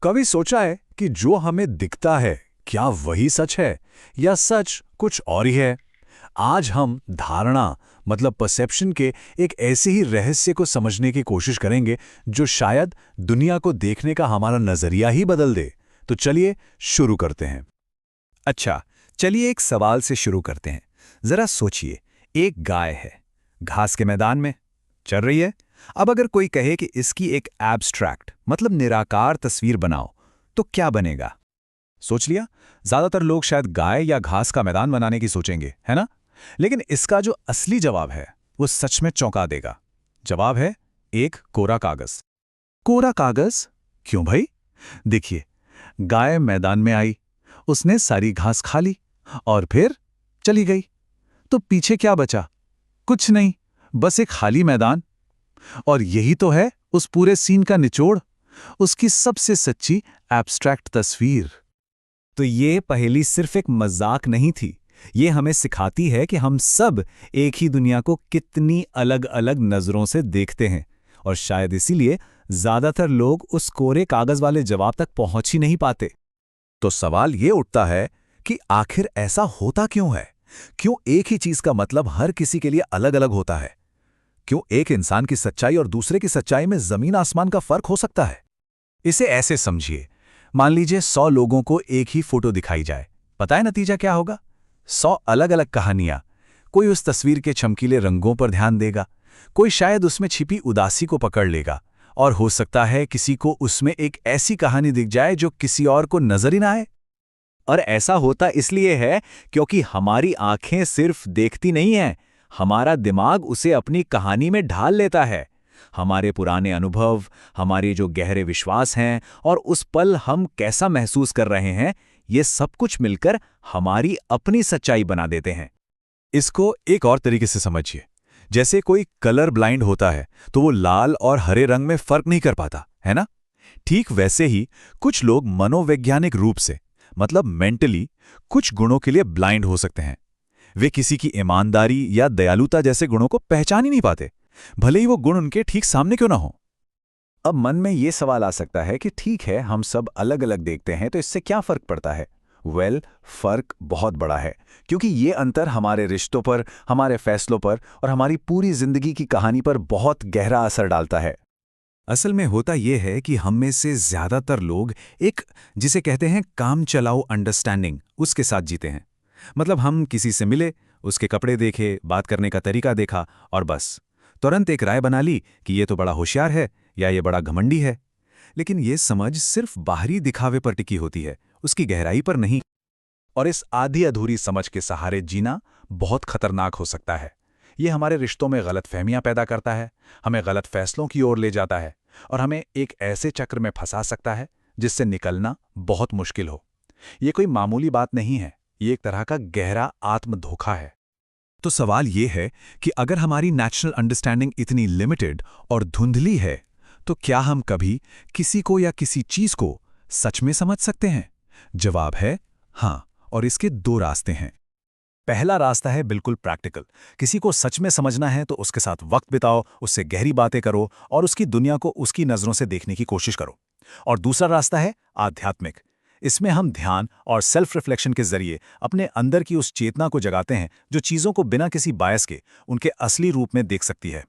कभी सोचा है कि जो हमें दिखता है क्या वही सच है या सच कुछ और ही है। आज हम धारणा मतलब परसेप्शन के एक ऐसे ही रहस्य को समझने की कोशिश करेंगे जो शायद दुनिया को देखने का हमारा नजरिया ही बदल दे। तो चलिए शुरू करते हैं। अच्छा, चलिए एक सवाल से शुरू करते हैं। जरा सोचिए, एक गाय है, घास के मैदान में चल रही है। अब अगर कोई कहे कि इसकी एक एब्स्ट्रैक्ट मतलब निराकार तस्वीर बनाओ, तो क्या बनेगा? सोच लिया? ज्यादातर लोग शायद गाय या घास का मैदान बनाने की सोचेंगे, है ना? लेकिन इसका जो असली जवाब है वो सच में चौंका देगा। जवाब है एक कोरा कागज। कोरा कागज? क्यों भाई? देखिए, गाय मैदान में आई, उसने सारी घास खा ली और फिर चली गई। तो पीछे क्या बचा? कुछ नहीं, बस एक खाली मैदान। और यही तो है उस पूरे सीन का निचोड़, उसकी सबसे सच्ची एब्स्ट्रैक्ट तस्वीर। तो ये पहेली सिर्फ एक मजाक नहीं थी, ये हमें सिखाती है कि हम सब एक ही दुनिया को कितनी अलग अलग नजरों से देखते हैं। और शायद इसीलिए ज्यादातर लोग उस कोरे कागज वाले जवाब तक पहुंच ही नहीं पाते। तो सवाल ये उठता है कि आखिर ऐसा होता क्यों है? क्यों एक ही चीज का मतलब हर किसी के लिए अलग अलग होता है? क्यों एक इंसान की सच्चाई और दूसरे की सच्चाई में जमीन आसमान का फर्क हो सकता है? इसे ऐसे समझिए, मान लीजिए 100 लोगों को एक ही फोटो दिखाई जाए। पता है नतीजा क्या होगा? 100 अलग अलग कहानियां। कोई उस तस्वीर के चमकीले रंगों पर ध्यान देगा, कोई शायद उसमें छिपी उदासी को पकड़ लेगा, और हो सकता है किसी को उसमें एक ऐसी कहानी दिख जाए जो किसी और को नजर ही ना आए। और ऐसा होता इसलिए है क्योंकि हमारी आंखें सिर्फ देखती नहीं हैं, हमारा दिमाग उसे अपनी कहानी में ढाल लेता है। हमारे पुराने अनुभव, हमारे जो गहरे विश्वास हैं और उस पल हम कैसा महसूस कर रहे हैं, ये सब कुछ मिलकर हमारी अपनी सच्चाई बना देते हैं। इसको एक और तरीके से समझिए, जैसे कोई कलर ब्लाइंड होता है तो वो लाल और हरे रंग में फर्क नहीं कर पाता, है ना? ठीक वैसे ही कुछ लोग मनोवैज्ञानिक रूप से मतलब मेंटली कुछ गुणों के लिए ब्लाइंड हो सकते हैं। वे किसी की ईमानदारी या दयालुता जैसे गुणों को पहचान ही नहीं पाते, भले ही वो गुण उनके ठीक सामने क्यों ना हो। अब मन में ये सवाल आ सकता है कि ठीक है, हम सब अलग अलग देखते हैं, तो इससे क्या फर्क पड़ता है? फर्क बहुत बड़ा है, क्योंकि ये अंतर हमारे रिश्तों पर, हमारे फैसलों पर और हमारी पूरी जिंदगी की कहानी पर बहुत गहरा असर डालता है। असल में होता यह है कि हम में से ज्यादातर लोग एक, जिसे कहते हैं काम चलाओ अंडरस्टैंडिंग, उसके साथ जीते हैं। मतलब हम किसी से मिले, उसके कपड़े देखे, बात करने का तरीका देखा और बस तुरंत एक राय बना ली कि ये तो बड़ा होशियार है या ये बड़ा घमंडी है। लेकिन ये समझ सिर्फ बाहरी दिखावे पर टिकी होती है, उसकी गहराई पर नहीं। और इस आधी अधूरी समझ के सहारे जीना बहुत खतरनाक हो सकता है। ये हमारे रिश्तों में गलतफहमियां पैदा करता है, हमें गलत फैसलों की ओर ले जाता है और हमें एक ऐसे चक्र में फंसा सकता है जिससे निकलना बहुत मुश्किल हो। ये कोई मामूली बात नहीं है, ये एक तरह का गहरा आत्म धोखा है। तो सवाल ये है कि अगर हमारी नेचुरल अंडरस्टैंडिंग इतनी लिमिटेड और धुंधली है, तो क्या हम कभी किसी को या किसी चीज को सच में समझ सकते हैं? जवाब है हाँ, और इसके दो रास्ते हैं। पहला रास्ता है बिल्कुल प्रैक्टिकल। किसी को सच में समझना है तो उसके साथ वक्त बिताओ, उससे गहरी बातें करो और उसकी दुनिया को उसकी नजरों से देखने की कोशिश करो। और दूसरा रास्ता है आध्यात्मिक। इसमें हम ध्यान और सेल्फ रिफ्लेक्शन के जरिए अपने अंदर की उस चेतना को जगाते हैं जो चीजों को बिना किसी बायस के उनके असली रूप में देख सकती है।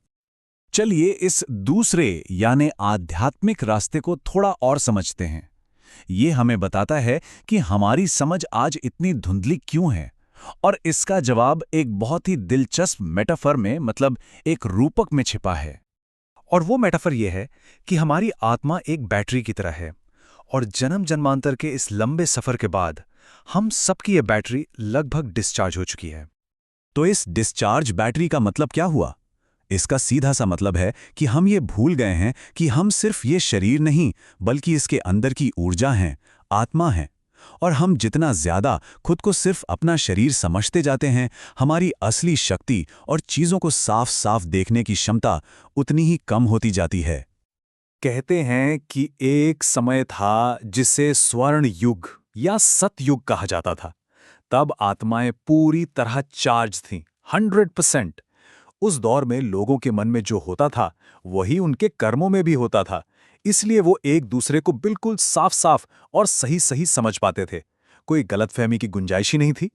चलिए इस दूसरे यानी आध्यात्मिक रास्ते को थोड़ा और समझते हैं। ये हमें बताता है कि हमारी समझ आज इतनी धुंधली क्यों है, और इसका जवाब एक बहुत ही दिलचस्प मेटाफर में मतलब एक रूपक में छिपा है। और वो मेटाफर ये है कि हमारी आत्मा एक बैटरी की तरह है और जन्म जन्मांतर के इस लंबे सफर के बाद हम सबकी ये बैटरी लगभग डिस्चार्ज हो चुकी है। तो इस डिस्चार्ज बैटरी का मतलब क्या हुआ? इसका सीधा सा मतलब है कि हम ये भूल गए हैं कि हम सिर्फ ये शरीर नहीं बल्कि इसके अंदर की ऊर्जा हैं, आत्मा है। और हम जितना ज्यादा खुद को सिर्फ अपना शरीर समझते जाते हैं, हमारी असली शक्ति और चीजों को साफ साफ देखने की क्षमता उतनी ही कम होती जाती है। कहते हैं कि एक समय था जिसे स्वर्ण युग या सतयुग कहा जाता था। तब आत्माएं पूरी तरह चार्ज थीं, 100%। उस दौर में लोगों के मन में जो होता था वही उनके कर्मों में भी होता था। इसलिए वो एक दूसरे को बिल्कुल साफ साफ और सही सही समझ पाते थे। कोई गलतफहमी की गुंजाइश ही नहीं थी।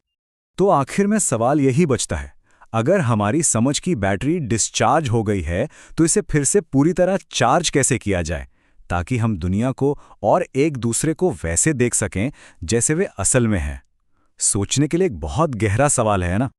तो आखिर में सवाल यही बचता है, अगर हमारी समझ की बैटरी डिस्चार्ज हो गई है तो इसे फिर से पूरी तरह चार्ज कैसे किया जाए, ताकि हम दुनिया को और एक दूसरे को वैसे देख सकें जैसे वे असल में हैं। सोचने के लिए एक बहुत गहरा सवाल है ना।